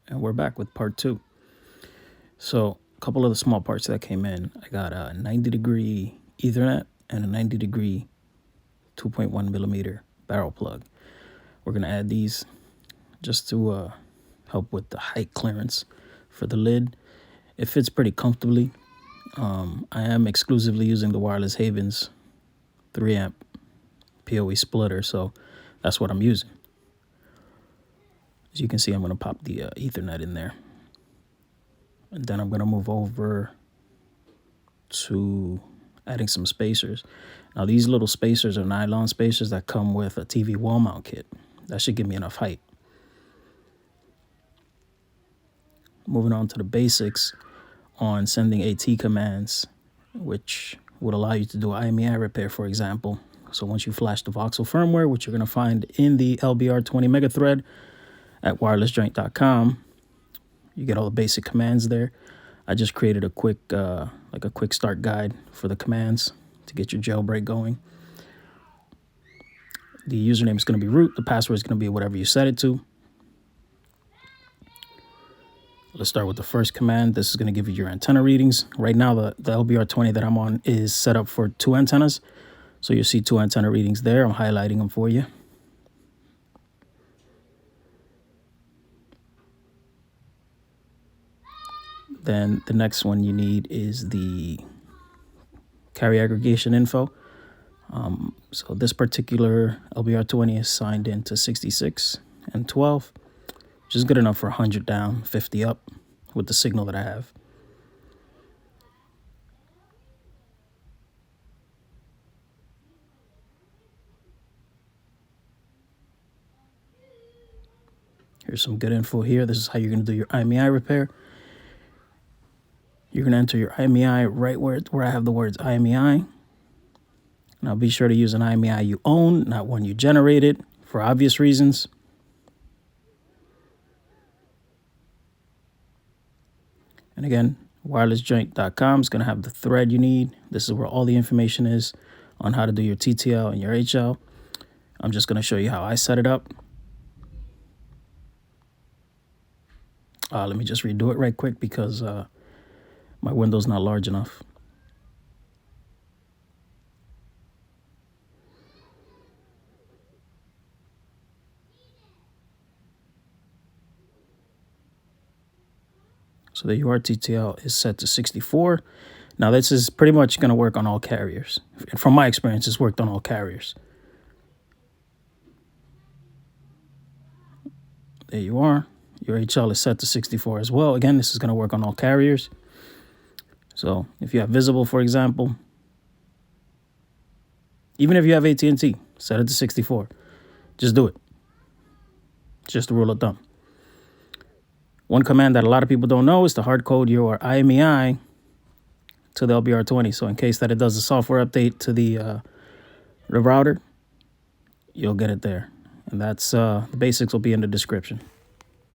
And we're back with part 2. So a couple of the small parts that came in. I got a 90-degree Ethernet and a 90-degree 2.1 millimeter barrel plug. We're going to add these just to help with the height clearance for the lid. It fits pretty comfortably. I am exclusively using the Wireless Havens 3 amp PoE splitter, so that's what I'm using. As you can see, I'm going to pop the Ethernet in there. And then I'm going to move over to adding some spacers. Now, these little spacers are nylon spacers that come with a TV wall mount kit. That should give me enough height. Moving on to the basics on sending AT commands, which would allow you to do IMEI repair, for example. So once you flash the voxel firmware, which you're going to find in the LBR20 mega thread at wirelessjoint.com, you get all the basic commands there. I just created a quick, like a quick start guide for the commands to get your jailbreak going. The username is going to be root. The password is going to be whatever you set it to. Let's start with the first command. This is going to give you your antenna readings. Right now, the LBR20 that I'm on is set up for 2 antennas. So you'll see 2 antenna readings there. I'm highlighting them for you. Then the next one you need is the carry aggregation info. So this particular LBR20 is signed into 66 and 12, which is good enough for 100 down, 50 up with the signal that I have. Here's some good info here. This is how you're going to do your IMEI repair. You're going to enter your IMEI right where I have the words IMEI. Now be sure to use an IMEI you own, not one you generated, for obvious reasons. And again, wirelessjoint.com is going to have the thread you need. This is where all the information is on how to do your TTL and your HL. I'm just going to show you how I set it up. Let me just redo it right quick because my window's not large enough. So the URTTL is set to 64. Now this is pretty much going to work on all carriers. From my experience, it's worked on all carriers. There you are. Your HL is set to 64 as well. Again, this is going to work on all carriers. So if you have visible, for example, even if you have AT&T, set it to 64. Just do it. It's just a rule of thumb. One command that a lot of people don't know is to hard code your IMEI to the LBR20. So in case that it does a software update to the router, you'll get it there. And that's the basics will be in the description.